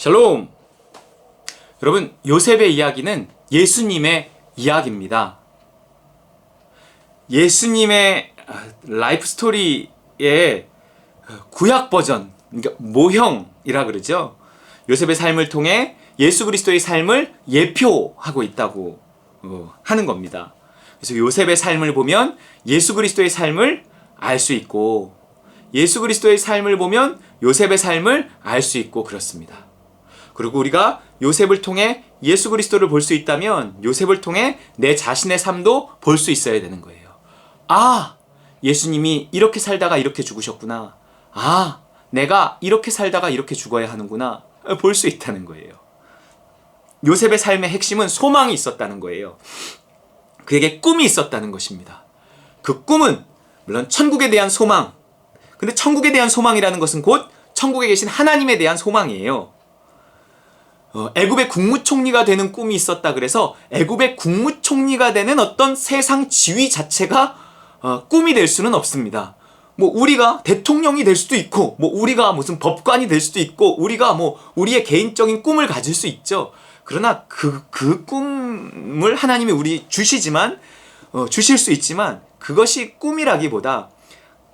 샬롬! 여러분, 요셉의 이야기는 예수님의 이야기입니다. 예수님의 라이프 스토리의 구약 버전, 그러니까 모형이라 그러죠. 요셉의 삶을 통해 예수 그리스도의 삶을 예표하고 있다고 하는 겁니다. 그래서 요셉의 삶을 보면 예수 그리스도의 삶을 알 수 있고, 예수 그리스도의 삶을 보면 요셉의 삶을 알 수 있고 그렇습니다. 그리고 우리가 요셉을 통해 예수 그리스도를 볼 수 있다면 요셉을 통해 내 자신의 삶도 볼 수 있어야 되는 거예요. 아, 예수님이 이렇게 살다가 이렇게 죽으셨구나. 아, 내가 이렇게 살다가 이렇게 죽어야 하는구나. 볼 수 있다는 거예요. 요셉의 삶의 핵심은 소망이 있었다는 거예요. 그에게 꿈이 있었다는 것입니다. 그 꿈은 물론 천국에 대한 소망. 근데 천국에 대한 소망이라는 것은 곧 천국에 계신 하나님에 대한 소망이에요. 애굽의 국무총리가 되는 꿈이 있었다 그래서 애굽의 국무총리가 되는 어떤 세상 지위 자체가 꿈이 될 수는 없습니다. 뭐 우리가 대통령이 될 수도 있고, 뭐 우리가 무슨 법관이 될 수도 있고, 우리가 뭐 우리의 개인적인 꿈을 가질 수 있죠. 그러나 그 꿈을 하나님이 우리 주시지만 주실 수 있지만 그것이 꿈이라기보다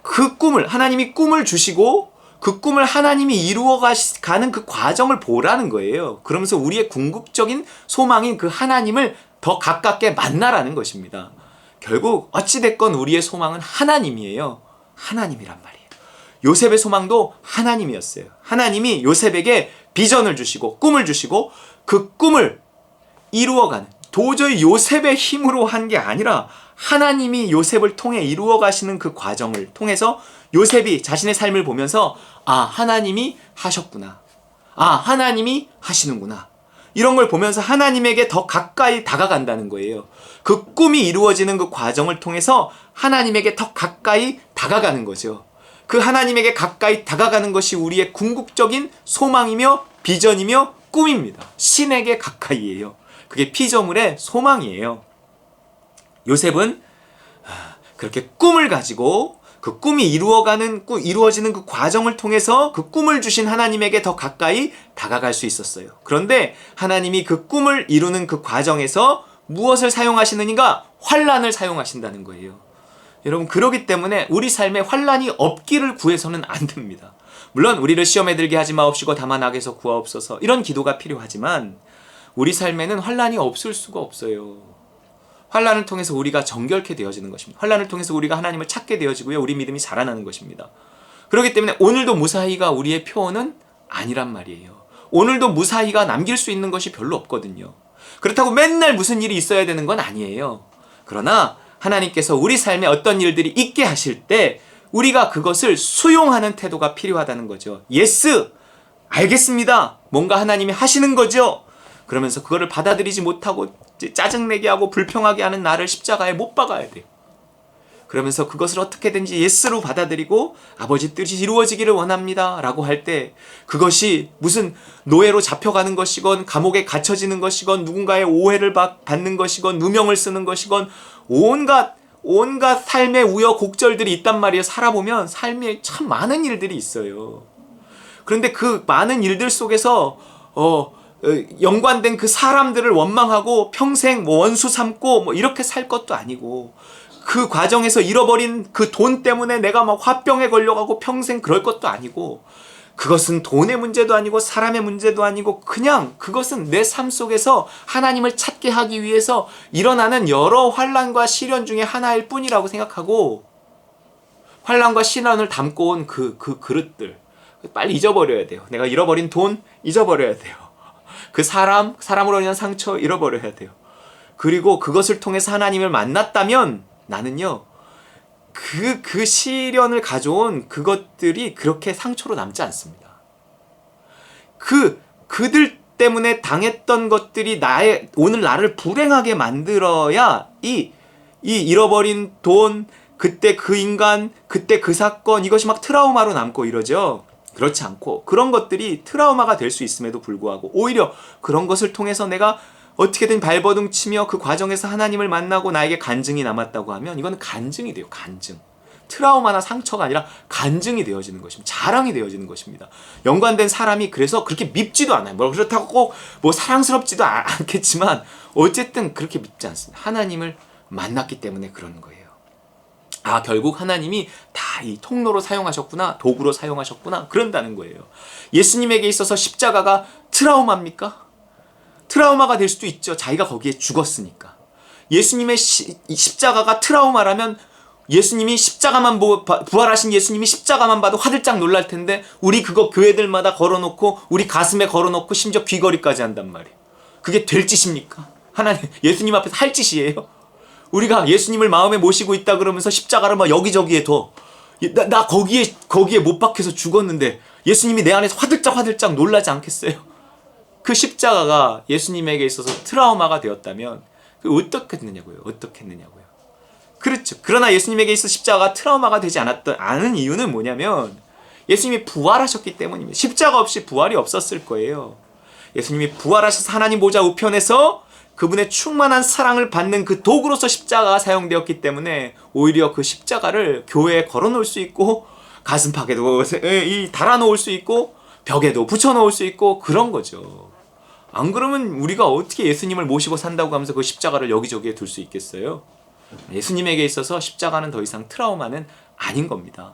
그 꿈을 하나님이 꿈을 주시고 그 꿈을 하나님이 이루어가는 그 과정을 보라는 거예요. 그러면서 우리의 궁극적인 소망인 그 하나님을 더 가깝게 만나라는 것입니다. 결국 어찌됐건 우리의 소망은 하나님이에요. 하나님이란 말이에요. 요셉의 소망도 하나님이었어요. 하나님이 요셉에게 비전을 주시고 꿈을 주시고 그 꿈을 이루어가는, 도저히 요셉의 힘으로 한 게 아니라 하나님이 요셉을 통해 이루어 가시는 그 과정을 통해서 요셉이 자신의 삶을 보면서 아, 하나님이 하셨구나. 아, 하나님이 하시는구나. 이런 걸 보면서 하나님에게 더 가까이 다가간다는 거예요. 그 꿈이 이루어지는 그 과정을 통해서 하나님에게 더 가까이 다가가는 거죠. 그 하나님에게 가까이 다가가는 것이 우리의 궁극적인 소망이며 비전이며 꿈입니다. 신에게 가까이예요. 그게 피조물의 소망이에요. 요셉은 그렇게 꿈을 가지고 그 꿈이 이루어지는 그 과정을 통해서 그 꿈을 주신 하나님에게 더 가까이 다가갈 수 있었어요. 그런데 하나님이 그 꿈을 이루는 그 과정에서 무엇을 사용하시느니가 환난을 사용하신다는 거예요. 여러분, 그러기 때문에 우리 삶에 환난이 없기를 구해서는 안 됩니다. 물론 우리를 시험에 들게 하지 마옵시고 다만 악에서 구하옵소서, 이런 기도가 필요하지만 우리 삶에는 환난이 없을 수가 없어요. 환난을 통해서 우리가 정결케 되어지는 것입니다. 환난을 통해서 우리가 하나님을 찾게 되어지고요. 우리 믿음이 자라나는 것입니다. 그렇기 때문에 오늘도 무사히가 우리의 표어는 아니란 말이에요. 오늘도 무사히가 남길 수 있는 것이 별로 없거든요. 그렇다고 맨날 무슨 일이 있어야 되는 건 아니에요. 그러나 하나님께서 우리 삶에 어떤 일들이 있게 하실 때 우리가 그것을 수용하는 태도가 필요하다는 거죠. 예스! 알겠습니다. 뭔가 하나님이 하시는 거죠. 그러면서 그거를 받아들이지 못하고 짜증내게 하고 불평하게 하는 나를 십자가에 못 박아야 돼요. 그러면서 그것을 어떻게든지 예스로 받아들이고 아버지 뜻이 이루어지기를 원합니다 라고 할 때 그것이 무슨 노예로 잡혀가는 것이건 감옥에 갇혀지는 것이건 누군가의 오해를 받는 것이건 누명을 쓰는 것이건 온갖 삶의 우여곡절들이 있단 말이에요. 살아보면 삶에 참 많은 일들이 있어요. 그런데 그 많은 일들 속에서 연관된 그 사람들을 원망하고 평생 원수 삼고 이렇게 살 것도 아니고, 그 과정에서 잃어버린 그 돈 때문에 내가 막 화병에 걸려가고 평생 그럴 것도 아니고, 그것은 돈의 문제도 아니고 사람의 문제도 아니고 그냥 그것은 내 삶 속에서 하나님을 찾게 하기 위해서 일어나는 여러 환난과 시련 중에 하나일 뿐이라고 생각하고, 환난과 시련을 담고 온 그 그릇들 빨리 잊어버려야 돼요. 내가 잃어버린 돈 잊어버려야 돼요. 그 사람으로 인한 상처 잃어버려야 돼요. 그리고 그것을 통해서 하나님을 만났다면 나는요, 그 시련을 가져온 그것들이 그렇게 상처로 남지 않습니다. 그들 때문에 당했던 것들이 오늘 나를 불행하게 만들어야 이 잃어버린 돈, 그때 그 인간, 그때 그 사건, 이것이 막 트라우마로 남고 이러죠. 그렇지 않고 그런 것들이 트라우마가 될 수 있음에도 불구하고 오히려 그런 것을 통해서 내가 어떻게든 발버둥 치며 그 과정에서 하나님을 만나고 나에게 간증이 남았다고 하면 이거는 간증이 돼요. 간증. 트라우마나 상처가 아니라 간증이 되어지는 것입니다. 자랑이 되어지는 것입니다. 연관된 사람이 그래서 그렇게 밉지도 않아요. 뭐 그렇다고 꼭 뭐 사랑스럽지도 않겠지만 어쨌든 그렇게 밉지 않습니다. 하나님을 만났기 때문에 그런 거예요. 아, 결국 하나님이 다 이 통로로 사용하셨구나, 도구로 사용하셨구나, 그런다는 거예요. 예수님에게 있어서 십자가가 트라우마입니까? 트라우마가 될 수도 있죠. 자기가 거기에 죽었으니까. 예수님의 십자가가 트라우마라면 예수님이 십자가만 부활하신 예수님이 십자가만 봐도 화들짝 놀랄 텐데 우리 그거 교회들마다 걸어놓고 우리 가슴에 걸어놓고 심지어 귀걸이까지 한단 말이에요. 그게 될 짓입니까? 하나님, 예수님 앞에서 할 짓이에요? 우리가 예수님을 마음에 모시고 있다 그러면서 십자가를 막 여기저기에 나 거기에 못 박혀서 죽었는데 예수님이 내 안에서 화들짝 놀라지 않겠어요? 그 십자가가 예수님에게 있어서 트라우마가 되었다면 어떻겠느냐고요. 그렇죠. 그러나 예수님에게 있어서 십자가가 트라우마가 되지 않은 이유는 뭐냐면 예수님이 부활하셨기 때문입니다. 십자가 없이 부활이 없었을 거예요. 예수님이 부활하셔서 하나님 보좌 우편에서 그분의 충만한 사랑을 받는 그 도구로서 십자가가 사용되었기 때문에 오히려 그 십자가를 교회에 걸어놓을 수 있고 가슴팍에도 달아놓을 수 있고 벽에도 붙여놓을 수 있고 그런 거죠. 안 그러면 우리가 어떻게 예수님을 모시고 산다고 하면서 그 십자가를 여기저기에 둘 수 있겠어요? 예수님에게 있어서 십자가는 더 이상 트라우마는 아닌 겁니다.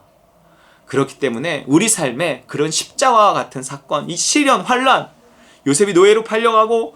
그렇기 때문에 우리 삶에 그런 십자가와 같은 사건, 이 시련, 환란, 요셉이 노예로 팔려가고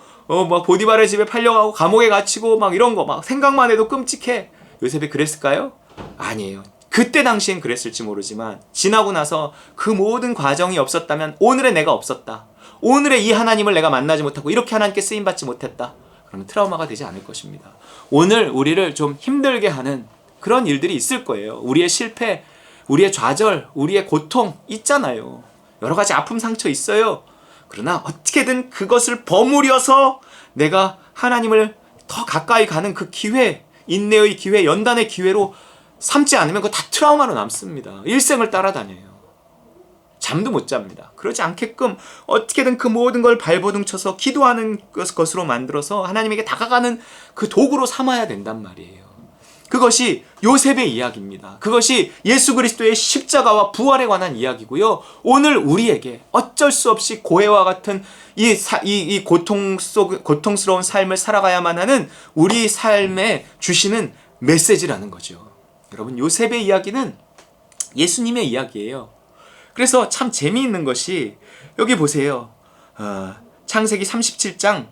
막 보디발의 집에 팔려가고 감옥에 갇히고 막 이런 거 막 생각만 해도 끔찍해. 요셉이 그랬을까요? 아니에요. 그때 당시엔 그랬을지 모르지만 지나고 나서 그 모든 과정이 없었다면 오늘의 내가 없었다. 오늘의 이 하나님을 내가 만나지 못하고 이렇게 하나님께 쓰임받지 못했다. 그러면 트라우마가 되지 않을 것입니다. 오늘 우리를 좀 힘들게 하는 그런 일들이 있을 거예요. 우리의 실패, 우리의 좌절, 우리의 고통 있잖아요. 여러 가지 아픔, 상처 있어요. 그러나 어떻게든 그것을 버무려서 내가 하나님을 더 가까이 가는 그 기회, 인내의 기회, 연단의 기회로 삼지 않으면 그거 다 트라우마로 남습니다. 일생을 따라다녀요. 잠도 못 잡니다. 그러지 않게끔 어떻게든 그 모든 걸 발버둥 쳐서 기도하는 것으로 만들어서 하나님에게 다가가는 그 도구로 삼아야 된단 말이에요. 그것이 요셉의 이야기입니다. 그것이 예수 그리스도의 십자가와 부활에 관한 이야기고요. 오늘 우리에게 어쩔 수 없이 고해와 같은 이 고통스러운 삶을 살아가야만 하는 우리 삶에 주시는 메시지라는 거죠. 여러분, 요셉의 이야기는 예수님의 이야기예요. 그래서 참 재미있는 것이 여기 보세요. 창세기 37장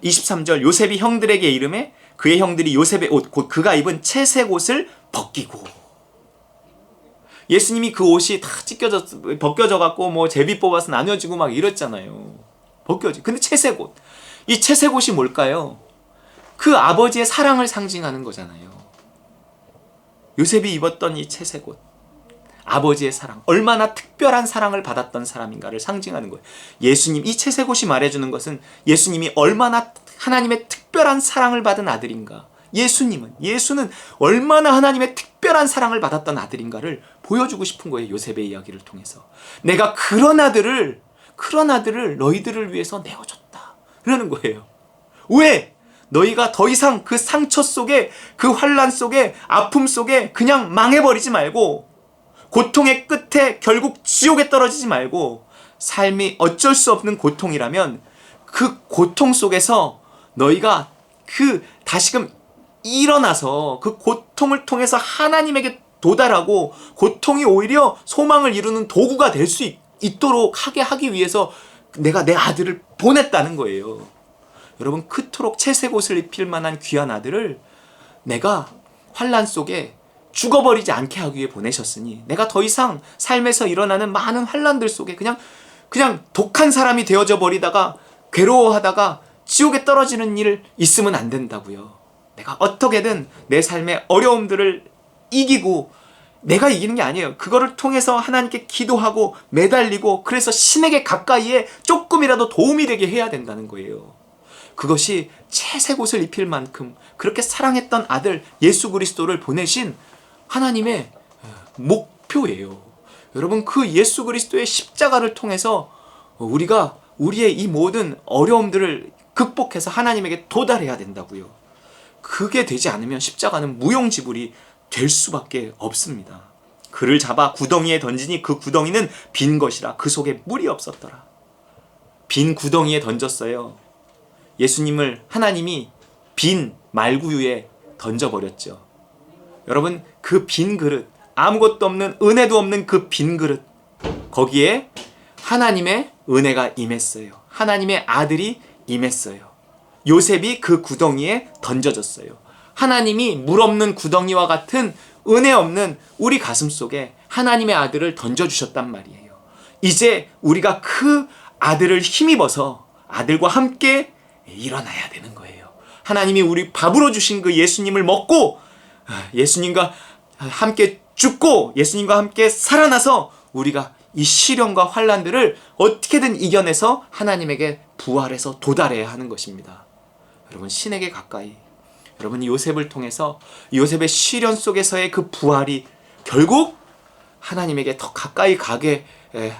23절 요셉이 형들에게 이르매 그의 형들이 요셉의 옷 곧 그가 입은 채색 옷을 벗기고. 예수님이 그 옷이 다 벗겨져 갖고 뭐 제비 뽑아서 나눠지고 막 이랬잖아요. 근데 채색 옷. 이 채색 옷이 뭘까요? 그 아버지의 사랑을 상징하는 거잖아요. 요셉이 입었던 이 채색 옷. 아버지의 사랑, 얼마나 특별한 사랑을 받았던 사람인가를 상징하는 거예요. 예수님, 이 채색 옷이 말해주는 것은 예수님이 얼마나 하나님의 특별한 사랑을 받은 아들인가. 예수는 얼마나 하나님의 특별한 사랑을 받았던 아들인가를 보여주고 싶은 거예요. 요셉의 이야기를 통해서. 내가 그런 아들을 너희들을 위해서 내어줬다. 그러는 거예요. 왜? 너희가 더 이상 그 상처 속에, 그 환란 속에, 아픔 속에 그냥 망해버리지 말고 고통의 끝에 결국 지옥에 떨어지지 말고 삶이 어쩔 수 없는 고통이라면 그 고통 속에서 너희가 다시금 일어나서 그 고통을 통해서 하나님에게 도달하고 고통이 오히려 소망을 이루는 도구가 될 수 있도록 하기 위해서 내가 내 아들을 보냈다는 거예요. 여러분, 그토록 채색 옷을 입힐 만한 귀한 아들을 내가 환란 속에 죽어버리지 않게 하기 위해 보내셨으니 내가 더 이상 삶에서 일어나는 많은 환란들 속에 그냥 독한 사람이 되어져 버리다가 괴로워하다가 지옥에 떨어지는 일 있으면 안 된다고요. 내가 어떻게든 내 삶의 어려움들을 이기고, 내가 이기는 게 아니에요. 그거를 통해서 하나님께 기도하고 매달리고 그래서 신에게 가까이에 조금이라도 도움이 되게 해야 된다는 거예요. 그것이 채색 옷을 입힐 만큼 그렇게 사랑했던 아들 예수 그리스도를 보내신 하나님의 목표예요. 여러분, 그 예수 그리스도의 십자가를 통해서 우리가 우리의 이 모든 어려움들을 극복해서 하나님에게 도달해야 된다고요. 그게 되지 않으면 십자가는 무용지물이 될 수밖에 없습니다. 그를 잡아 구덩이에 던지니 그 구덩이는 빈 것이라 그 속에 물이 없었더라. 빈 구덩이에 던졌어요. 예수님을 하나님이 빈 말구유에 던져버렸죠. 여러분, 그 빈 그릇, 아무것도 없는, 은혜도 없는 그 빈 그릇, 거기에 하나님의 은혜가 임했어요. 하나님의 아들이 임했어요. 요셉이 그 구덩이에 던져졌어요. 하나님이 물 없는 구덩이와 같은 은혜 없는 우리 가슴 속에 하나님의 아들을 던져주셨단 말이에요. 이제 우리가 그 아들을 힘입어서 아들과 함께 일어나야 되는 거예요. 하나님이 우리 밥으로 주신 그 예수님을 먹고 예수님과 함께 죽고 예수님과 함께 살아나서 우리가 이 시련과 환난들을 어떻게든 이겨내서 하나님에게 부활해서 도달해야 하는 것입니다. 여러분, 신에게 가까이, 여러분, 요셉을 통해서 요셉의 시련 속에서의 그 부활이 결국 하나님에게 더 가까이 가게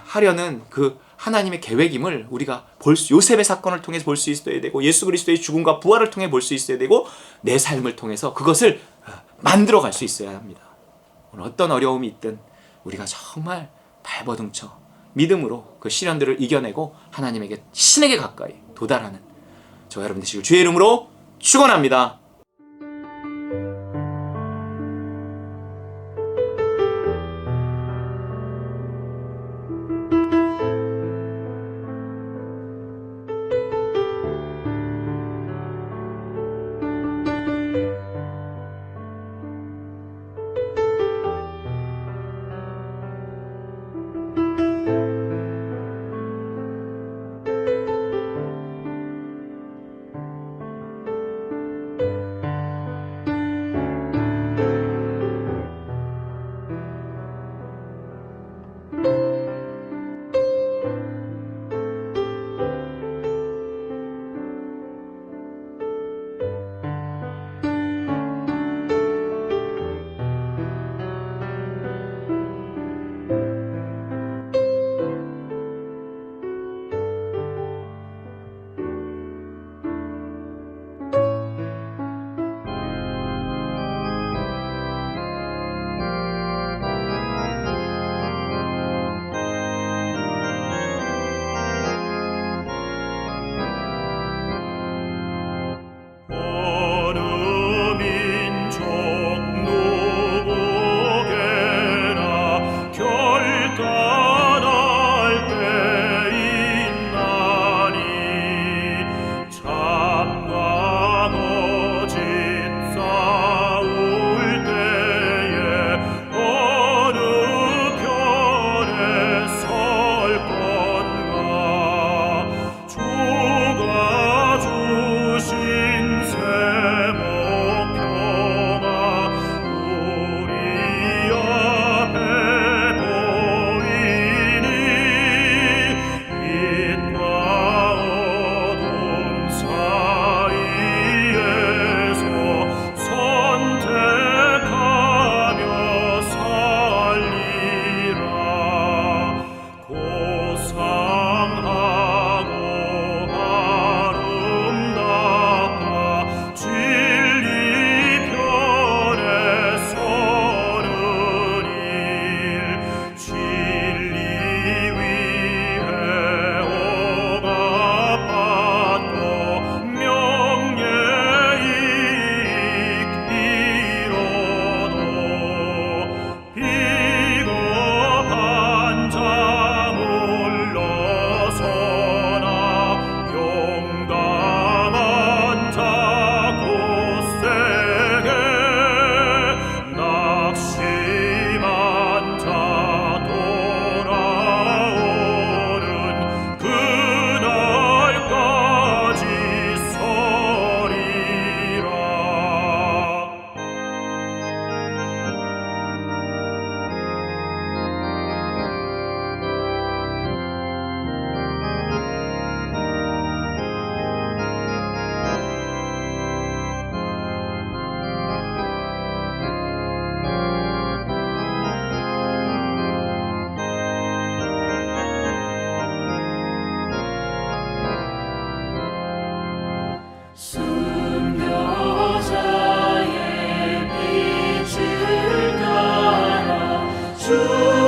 하려는 그 하나님의 계획임을 우리가 요셉의 사건을 통해서 볼 수 있어야 되고, 예수 그리스도의 죽음과 부활을 통해 볼 수 있어야 되고, 내 삶을 통해서 그것을 만들어갈 수 있어야 합니다. 오늘 어떤 어려움이 있든 우리가 정말 발버둥쳐 믿음으로 그 시련들을 이겨내고 하나님에게, 신에게 가까이 도달하는 저 여러분 되시길 주의 이름으로 축원합니다. 주